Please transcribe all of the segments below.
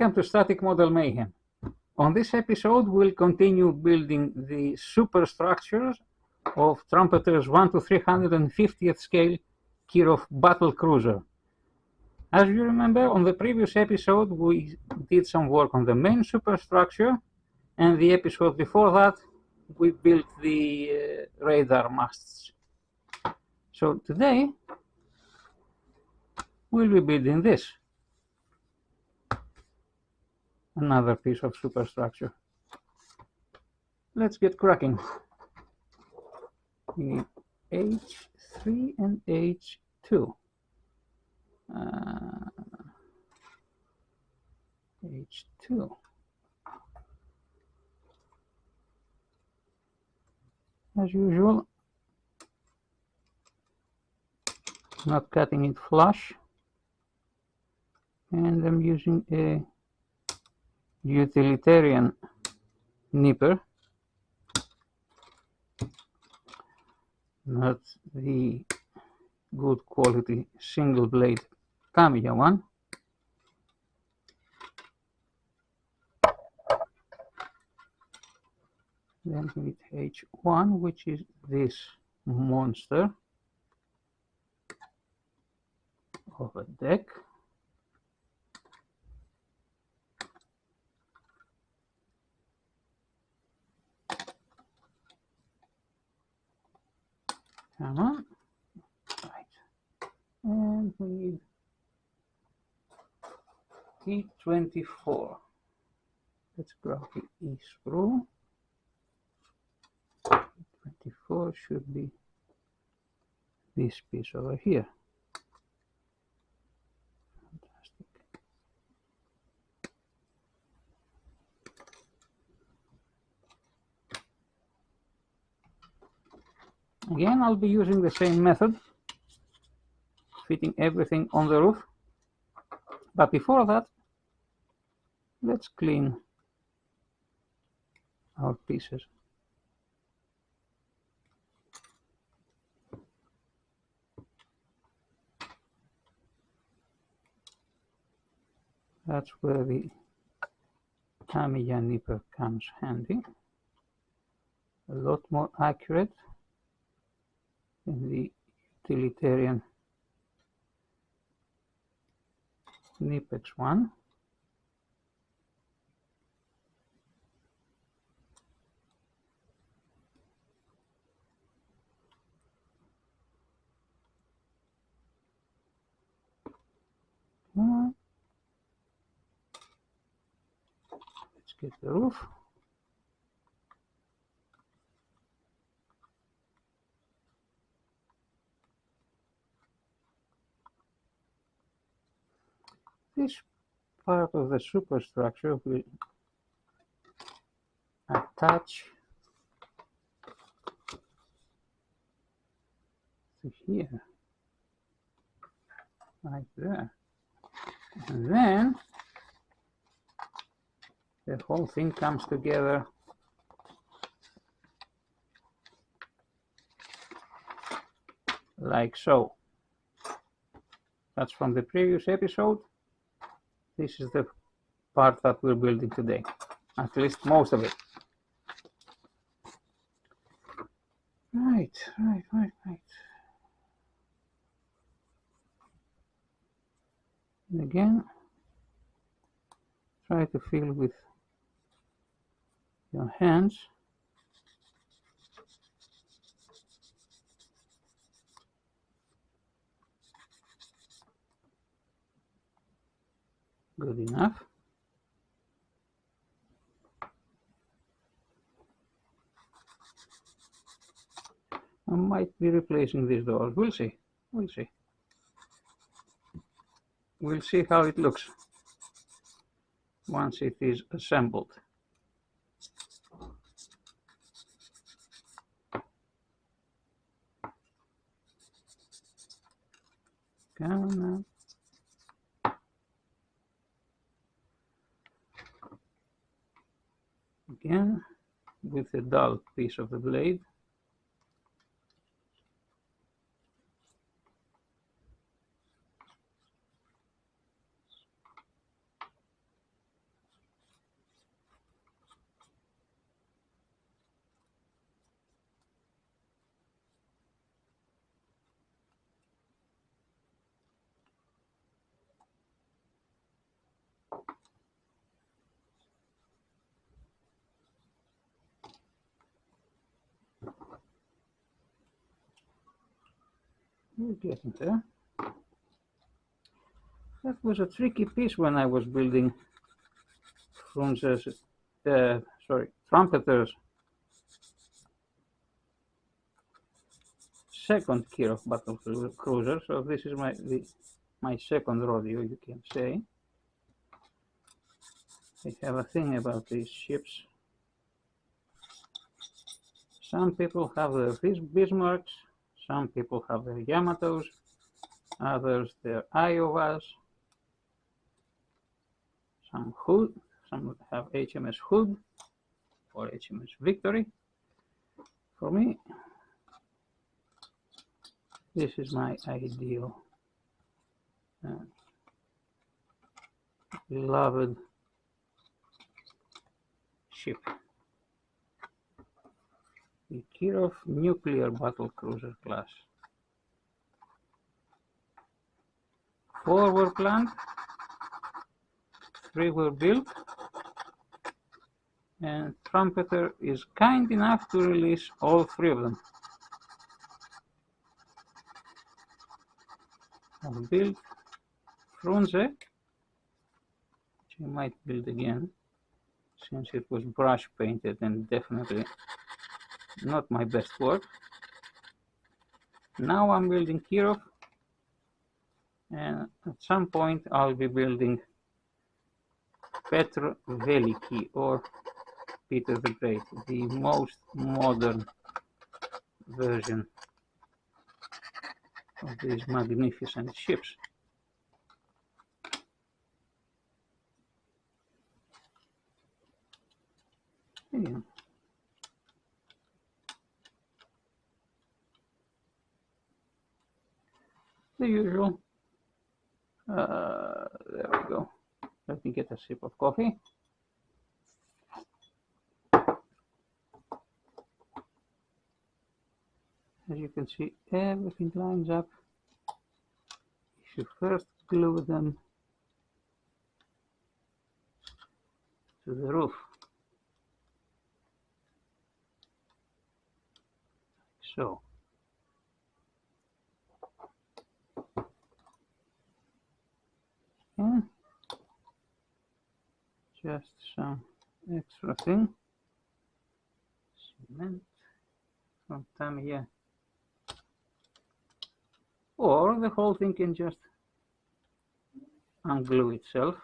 Welcome to Static Model Mayhem. On this episode, we'll continue building the superstructures of Trumpeter's 1 to 350th scale Kirov battlecruiser. As you remember, on the previous episode, we did some work on the main superstructure, and the episode before that, we built the radar masts. So today, we'll be building this. Another piece of superstructure. Let's get cracking. The H3 and H2. H2. As usual, not cutting it flush, and I'm using a utilitarian nipper, not the good quality single blade Tamiya one. Then we need H1, which is this monster of a deck. Come on. Right. And we need T24. Let's grab the E screw. T24 should be this piece over here. Fantastic. Again, I'll be using the same method, fitting everything on the roof. But before that, let's clean our pieces. That's where the Tamiya nipper comes handy. A lot more accurate than the utilitarian Nipex one. Let's get the roof. This part of the superstructure will attach to here, right there, and then the whole thing comes together like so. That's from the previous episode. This is the part that we're building today, at least most of it. Right. And again, try to feel with your hands. Good enough. I might be replacing these doors. We'll see. We'll see how it looks once it is assembled. Come on now. Again, with the dull piece of the blade. We're getting there. That was a tricky piece when I was building Trumpeter's second Kirov battlecruiser. So this is my second rodeo, you can say. I have a thing about these ships. Some people have their Bismarcks, some people have their Yamatos, others their Iovas, some have HMS Hood or HMS Victory. For me, this is my ideal beloved ship. The Kirov nuclear battlecruiser class. 4 were planned, 3 were built, and Trumpeter is kind enough to release all 3 of them. I've built Frunze, which I might build again, since it was brush painted and definitely not my best work. Now I'm building Kirov, and at some point I'll be building Petr Veliki, or Peter the Great, the most modern version of these magnificent ships. Yeah. The usual. There we go. Let me get a sip of coffee. As you can see, everything lines up. If you first glue them to the roof, so. Yeah. Just some extra thing. Cement from Tamiya. Or the whole thing can just unglue itself,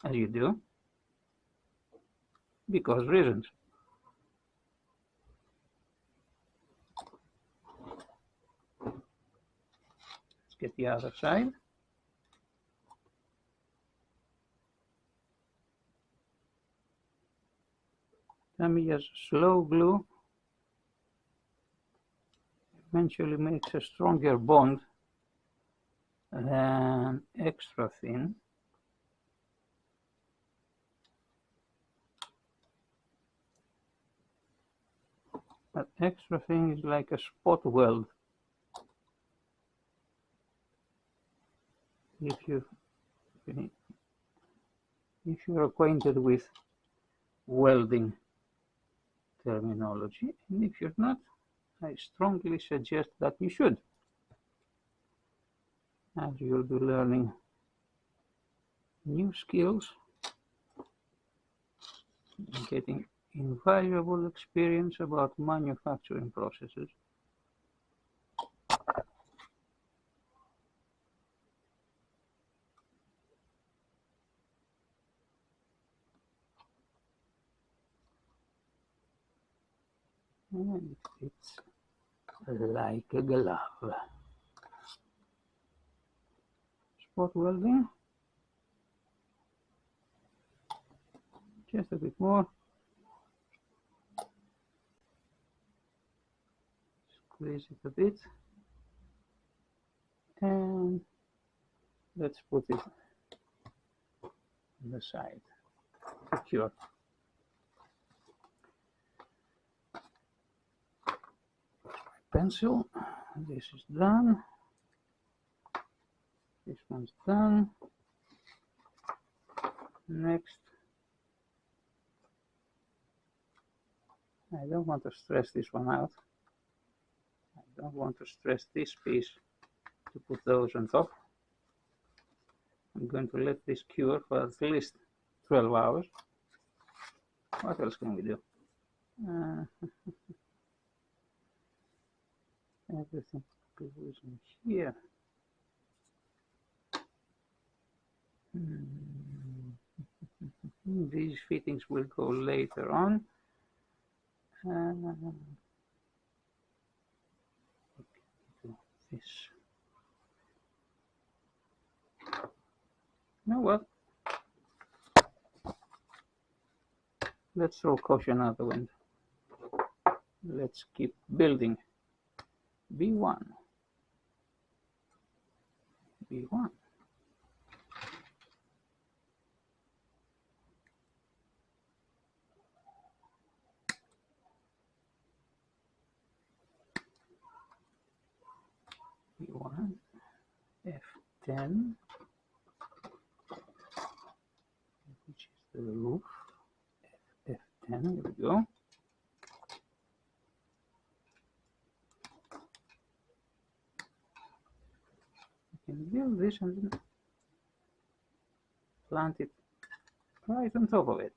as you do, because reasons. Let's get the other side. Tamiya's slow glue eventually makes a stronger bond than extra thin. But extra thin is like a spot weld. If you're acquainted with welding terminology, and if you're not, I strongly suggest that you should, as you'll be learning new skills and getting invaluable experience about manufacturing processes. And it's like a glove. Spot welding. Just a bit more. Squeeze it a bit. And let's put it on the side. Secure. Pencil. This is done. This one's done. Next. I don't want to stress this one out. I don't want to stress this piece to put those on top. I'm going to let this cure for at least 12 hours. What else can we do? Everything goes in here. These fittings will go later on. This. You know what? Let's throw caution out the window. Let's keep building. B1. B1. B1. F10. Which is the roof. F10. Here we go. Can build this and then plant it right on top of it.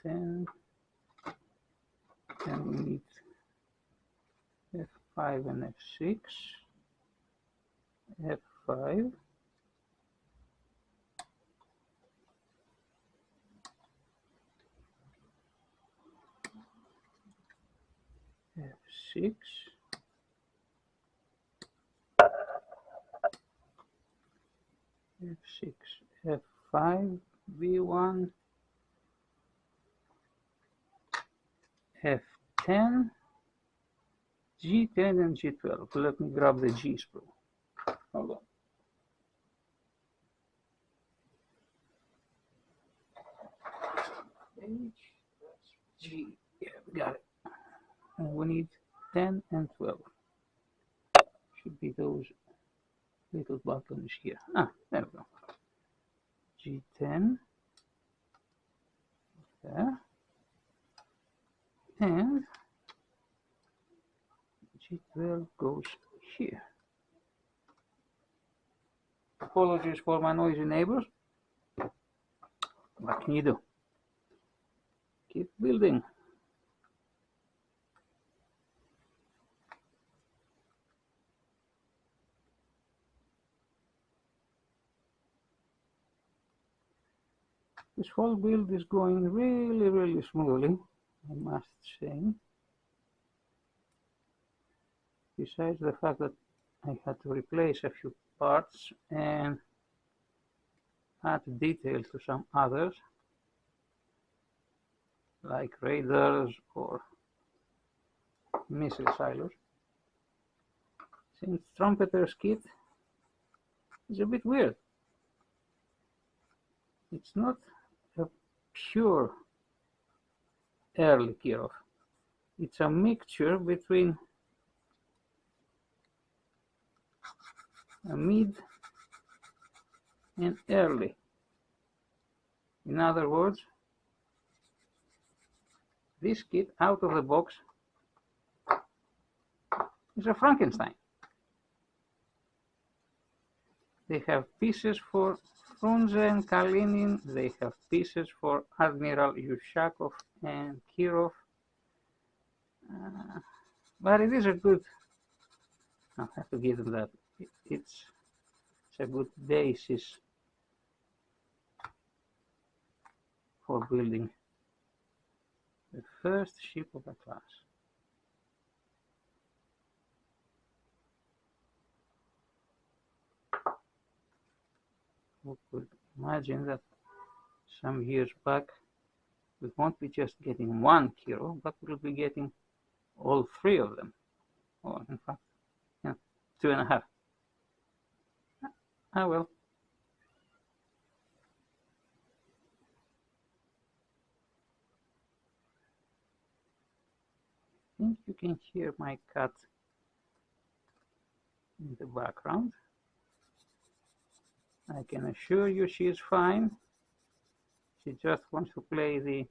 F10, and we need F5 and F6, F5, F6, F6, F5, B1, F10, G10 and G12. Let me grab the G sprue. Hold on. H, G, yeah, we got it. And we need 10 and 12. Should be those little buttons here. Ah, there we go. G10 there, and G12 goes here. Apologies for my noisy neighbors. What can you do? Keep building. This whole build is going really smoothly, I must say. Besides the fact that I had to replace a few parts and add detail to some others, like radars or missile silos. Since Trumpeter's kit is a bit weird. It's not a pure early Kirov. It's a mixture between a mid and early. In other words, this kit out of the box is a Frankenstein. They have pieces for Frunze and Kalinin, they have pieces for Admiral Yushakov and Kirov, but it is a good, I have to give them that, it's a good basis for building the first ship of a class. Who could imagine that some years back we won't be just getting one Kirov, but we'll be getting all three of them, or in fact, yeah, 2.5. Ah well. I think you can hear my cat in the background. I can assure you she is fine. She just wants to play the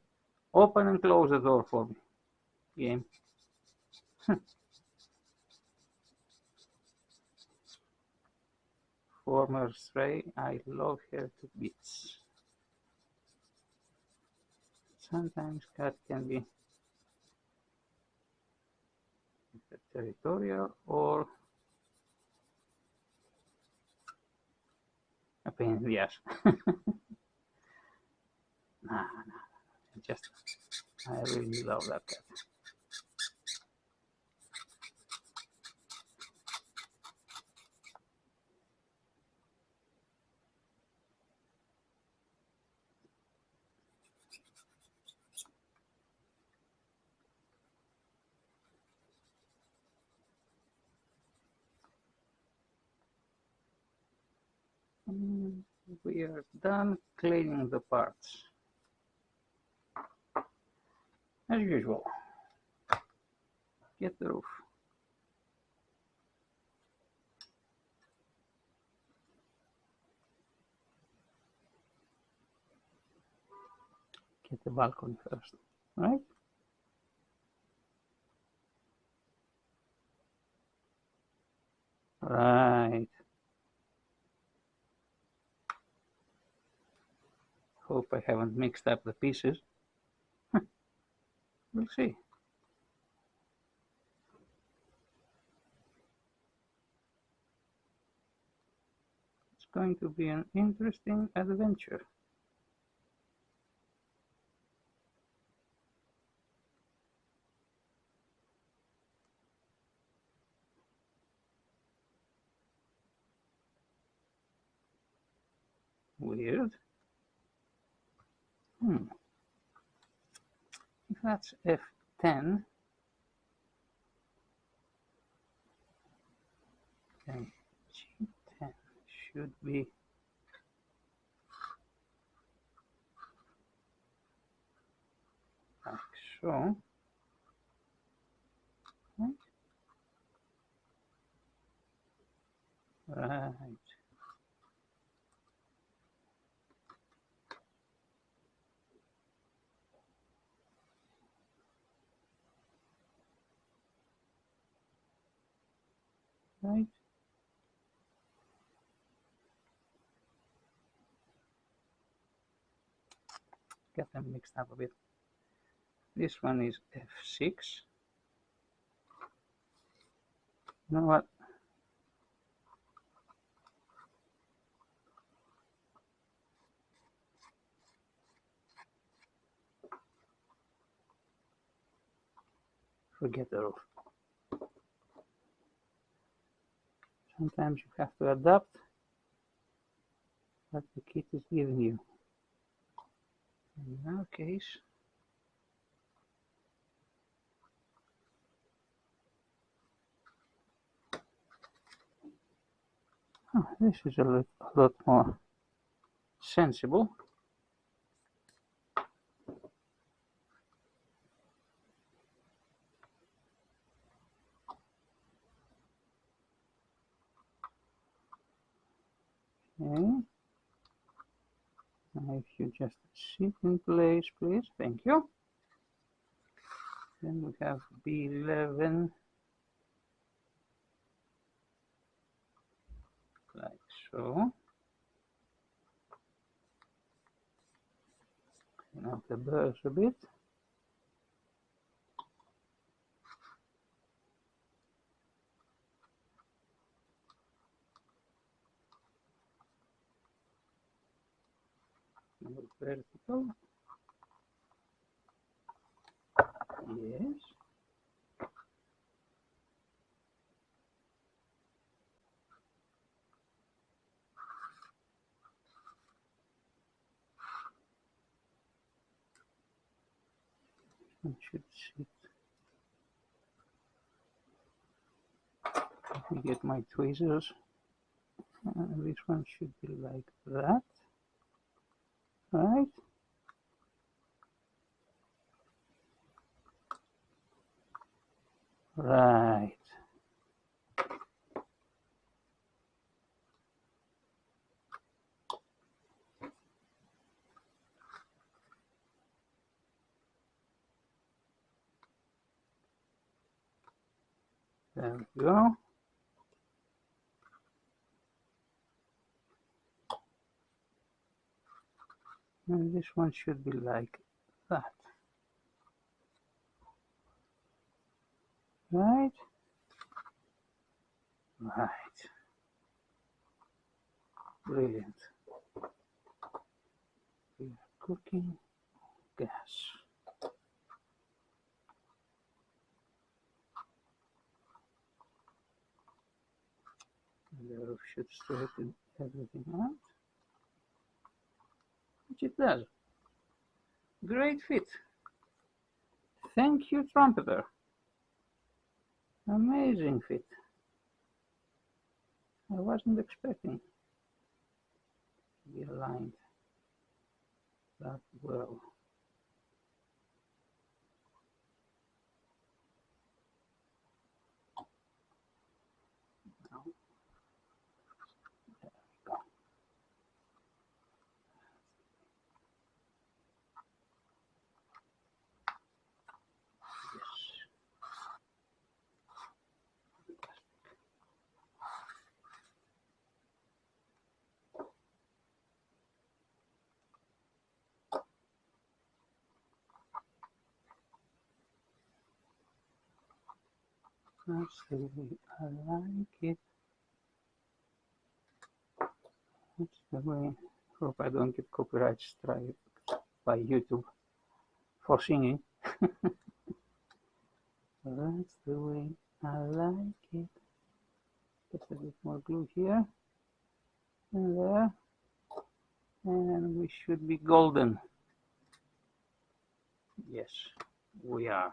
open and close the door for me game. Former stray, I love her to bits. Sometimes cat can be territorial or a pain in the ass. Nah, just I really love that cat. We are done cleaning the parts. As usual, get the roof. Get the balcony first, right? Right. Hope I haven't mixed up the pieces. We'll see. It's going to be an interesting adventure. Weird. If that's F10, then G10 should be like so. Right. Right. Get them mixed up a bit. This one is F6. You know what? Forget the roof. Sometimes you have to adapt what the kit is giving you. In our case, this is a lot more sensible. Okay. Now if you just sit in place, please. Thank you. Then we have B11 like so. Clean out the burrs a bit. Move vertical. Yes. It should sit. Let me get my tweezers. This one should be like that, right? Right. There we go. And this one should be like that. Right? Right. Brilliant. We are cooking gas. The should straighten everything out, which it does. Great fit. Thank you, trumpeter. Amazing fit. I wasn't expecting to be aligned that well. Now, there we go. Yes. That's the way I like it. That's the way. Hope I don't get copyright strike by YouTube for singing. That's the way I like it. Just a bit more glue here and there, and we should be golden. Yes, we are.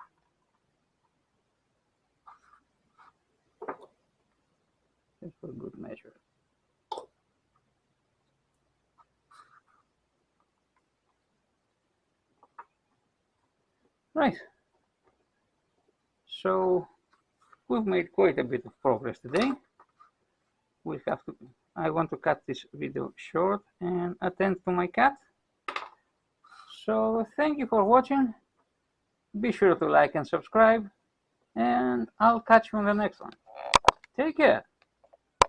Just for good measure. Right. So we've made quite a bit of progress today. I want to cut this video short and attend to my cat. So thank you for watching. Be sure to like and subscribe, and I'll catch you on the next one. Take care.